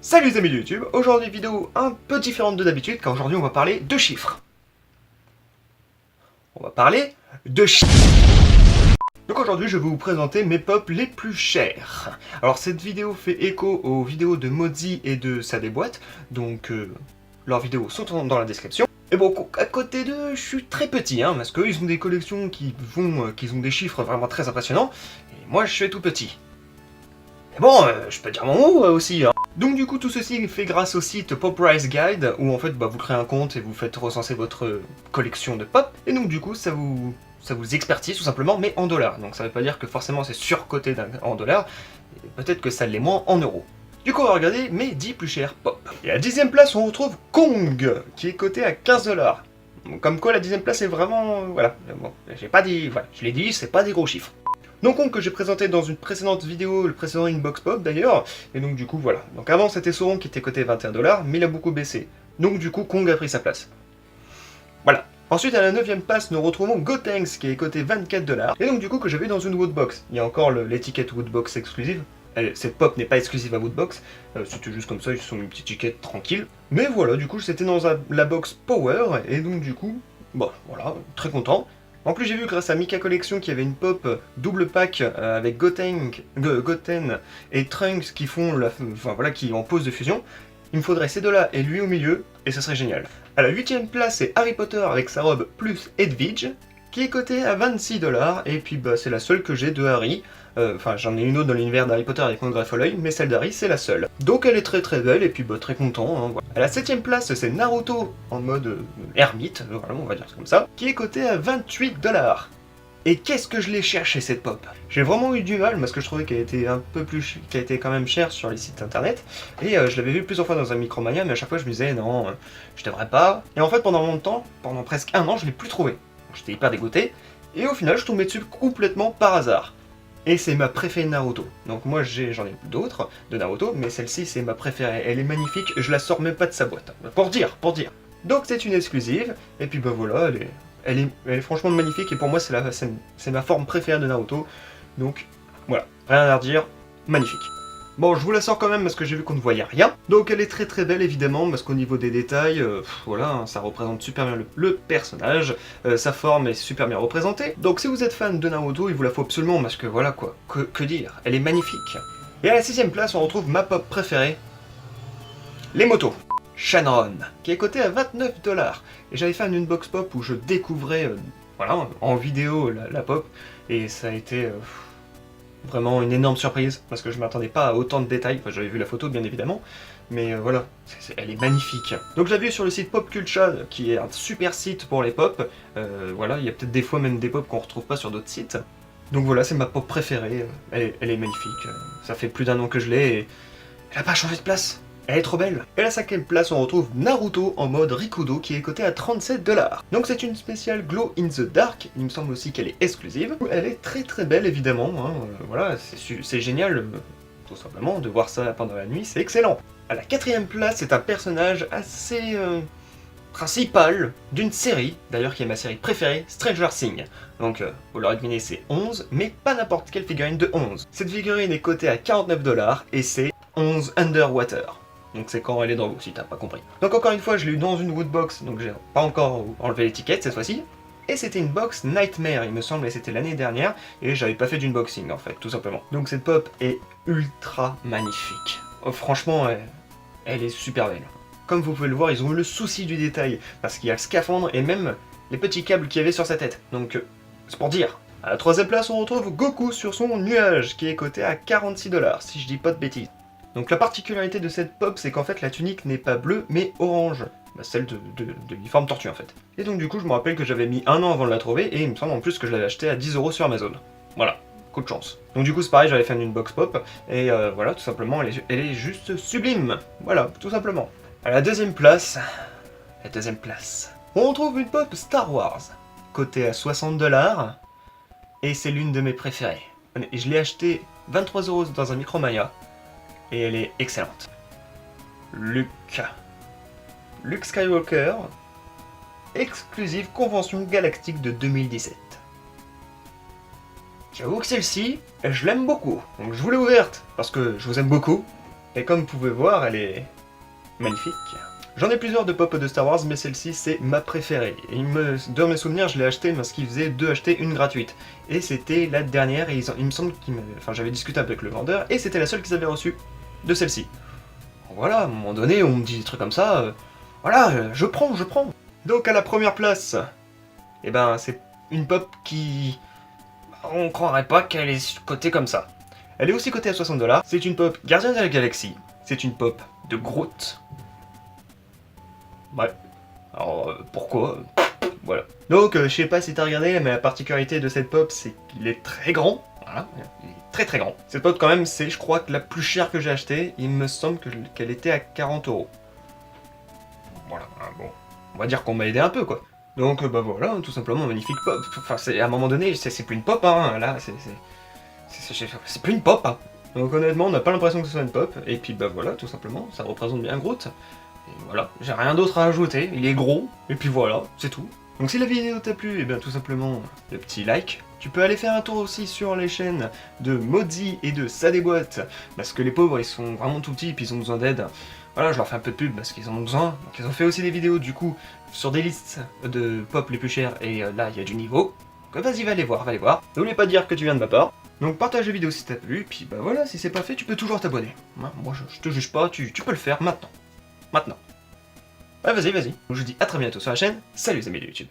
Salut les amis de YouTube, aujourd'hui vidéo un peu différente de d'habitude car aujourd'hui on va parler de chiffres. On va parler de chiffres. Donc aujourd'hui je vais vous présenter mes pops les plus chers. Alors cette vidéo fait écho aux vidéos de Mozzie et de sa déboîte, donc leurs vidéos sont dans la description. Et bon, à côté d'eux, je suis très petit, parce qu'eux ils ont des collections qui ont des chiffres vraiment très impressionnants, et moi je suis tout petit. Mais bon, je peux dire mon mot aussi. Donc du coup tout ceci est fait grâce au site Pop Price Guide où en fait vous créez un compte et vous faites recenser votre collection de pop et donc du coup ça vous expertise tout simplement mais en dollars. Donc ça veut pas dire que forcément c'est surcoté en dollars, peut-être que ça l'est moins en euros. Du coup on va regarder mes 10 plus chers pop. Et à la 10ème place on retrouve Kong qui est coté à 15 $. Comme quoi la 10ème place est vraiment... voilà, bon, j'ai pas dit... voilà, je l'ai dit, c'est pas des gros chiffres. Donc Kong que j'ai présenté dans une précédente vidéo, le précédent Inbox Pop d'ailleurs, et donc du coup voilà. Donc avant c'était Sauron qui était coté 21 $, mais il a beaucoup baissé. Donc du coup Kong a pris sa place. Voilà. Ensuite à la 9ème place nous retrouvons Gotenks qui est coté 24 $, et donc du coup que j'avais dans une Woodbox. Il y a encore l'étiquette Woodbox exclusive. Cette pop n'est pas exclusive à Woodbox, c'était juste comme ça, ils sont une petite étiquette tranquille. Mais voilà, du coup c'était dans la box Power, et donc du coup, bon voilà, très content. En plus j'ai vu grâce à Mika Collection qu'il y avait une pop double pack avec Goten et Trunks qui font qui en pose de fusion. Il me faudrait ces deux-là et lui au milieu, et ça serait génial. À la 8ème place c'est Harry Potter avec sa robe plus Edwidge, qui est cotée à 26 $, et puis c'est la seule que j'ai de Harry. Enfin j'en ai une autre dans l'univers d'Harry Potter avec mon greffe à l'œil, mais celle d'Harry c'est la seule. Donc elle est très très belle, et puis très content. Voilà. À la 7ème place c'est Naruto en mode ermite, voilà, on va dire comme ça, qui est coté à 28 $. Et qu'est-ce que je l'ai cherché cette pop? J'ai vraiment eu du mal parce que je trouvais qu'elle était qu'elle était quand même chère sur les sites internet, et je l'avais vu plusieurs fois dans un Micromania, mais à chaque fois je me disais non, je devrais pas. Et en fait pendant presque un an je l'ai plus trouvé. J'étais hyper dégoûté, et au final je tombais dessus complètement par hasard. Et c'est ma préférée Naruto. Donc moi j'en ai d'autres de Naruto, mais celle-ci c'est ma préférée. Elle est magnifique, je la sors même pas de sa boîte. Pour dire. Donc c'est une exclusive, et puis voilà, elle est franchement magnifique, et pour moi c'est ma forme préférée de Naruto. Donc voilà, rien à redire, magnifique. Bon, je vous la sors quand même parce que j'ai vu qu'on ne voyait rien. Donc elle est très très belle évidemment, parce qu'au niveau des détails, voilà, ça représente super bien le personnage, sa forme est super bien représentée. Donc si vous êtes fan de Naruto, il vous la faut absolument, parce que voilà quoi, que dire, elle est magnifique. Et à la 6ème place, on retrouve ma pop préférée, les motos. Shenron, qui est coté à 29 $. Et j'avais fait un unbox pop où je découvrais, voilà, en vidéo la pop, et ça a été... vraiment une énorme surprise, parce que je m'attendais pas à autant de détails. Enfin, j'avais vu la photo bien évidemment, mais voilà, elle est magnifique. Donc je l'ai vu sur le site Pop Culture, qui est un super site pour les pop. Voilà, il y a peut-être des fois même des pop qu'on retrouve pas sur d'autres sites. Donc voilà, c'est ma pop préférée, elle est magnifique. Ça fait plus d'un an que je l'ai, et elle a pas changé de place. Elle est trop belle. Et à la 5ème place, on retrouve Naruto en mode Rikudo qui est coté à 37 $. Donc c'est une spéciale Glow in the Dark, il me semble aussi qu'elle est exclusive. Elle est très très belle évidemment, voilà, c'est génial, tout simplement, de voir ça pendant la nuit, c'est excellent. À la 4ème place, c'est un personnage assez principal d'une série, d'ailleurs qui est ma série préférée, Stranger Things. Donc vous l'aurez deviné, c'est 11, mais pas n'importe quelle figurine de 11. Cette figurine est cotée à 49 $, et c'est 11 Underwater. Donc c'est quand elle est dans l'eau, si t'as pas compris. Donc encore une fois, je l'ai eu dans une Woodbox, donc j'ai pas encore enlevé l'étiquette cette fois-ci. Et c'était une box Nightmare, il me semble, et c'était l'année dernière, et j'avais pas fait d'unboxing en fait, tout simplement. Donc cette pop est ultra magnifique. Oh, franchement, elle est super belle. Comme vous pouvez le voir, ils ont eu le souci du détail, parce qu'il y a le scaphandre et même les petits câbles qu'il y avait sur sa tête. Donc c'est pour dire. À la 3ème place, on retrouve Goku sur son nuage, qui est coté à 46 $, si je dis pas de bêtises. Donc la particularité de cette pop, c'est qu'en fait la tunique n'est pas bleue, mais orange. Celle de l'uniforme tortue en fait. Et donc du coup, je me rappelle que j'avais mis un an avant de la trouver, et il me semble en plus que je l'avais acheté à 10 € sur Amazon. Voilà, coup de chance. Donc du coup c'est pareil, j'avais fait une box pop, et voilà, tout simplement, elle est juste sublime. Voilà, tout simplement. À la 2ème place, on retrouve une pop Star Wars, cotée à 60 $, et c'est l'une de mes préférées. Et je l'ai acheté 23 € dans un Micromania, et elle est excellente. Luke Skywalker, exclusive Convention Galactique de 2017. J'avoue que celle-ci, je l'aime beaucoup, donc je vous l'ai ouverte, parce que je vous aime beaucoup, Et comme vous pouvez voir, elle est magnifique. J'en ai plusieurs de pop de Star Wars, mais celle-ci c'est ma préférée. Dans mes souvenirs, je l'ai achetée parce qu'il faisait 2 achetés, une gratuite. Et c'était la dernière, et il me semble j'avais discuté avec le vendeur, et c'était la seule qu'ils avaient reçue de celle-ci. Voilà, à un moment donné, on me dit des trucs comme ça, voilà, je prends. Donc à la première place, eh ben c'est une pop qui... On croirait pas qu'elle est cotée comme ça. Elle est aussi cotée à 60$, c'est une pop Guardians de la Galaxie, c'est une pop de Groot. Ouais. Alors, pourquoi voilà. Donc, je sais pas si t'as regardé, mais la particularité de cette pop, c'est qu'il est très grand. Voilà, il est très grand. Cette pop, quand même, c'est, je crois, que la plus chère que j'ai achetée. Il me semble qu'elle était à 40€. Voilà, bon. On va dire qu'on m'a aidé un peu, quoi. Donc, bah voilà, tout simplement, magnifique pop. Enfin, à un moment donné, c'est plus une pop, hein. Là, c'est plus une pop, hein. Donc, honnêtement, on n'a pas l'impression que ce soit une pop. Et puis, bah voilà, tout simplement, ça représente bien Groot. Et voilà, j'ai rien d'autre à ajouter, il est gros, et puis voilà, c'est tout. Donc si la vidéo t'a plu, et bien tout simplement le petit like. Tu peux aller faire un tour aussi sur les chaînes de Modi et de Ça déboîte, parce que les pauvres ils sont vraiment tout petits et puis ils ont besoin d'aide. Voilà, je leur fais un peu de pub parce qu'ils en ont besoin. Donc ils ont fait aussi des vidéos du coup sur des listes de pop les plus chers, et là il y a du niveau. Donc vas-y, va les voir. N'oublie pas de dire que tu viens de ma part. Donc partage la vidéo si t'as plu, puis bah voilà, si c'est pas fait, tu peux toujours t'abonner. Moi je te juge pas, tu peux le faire maintenant. Ouais, vas-y. Donc je vous dis à très bientôt sur la chaîne. Salut les amis de YouTube.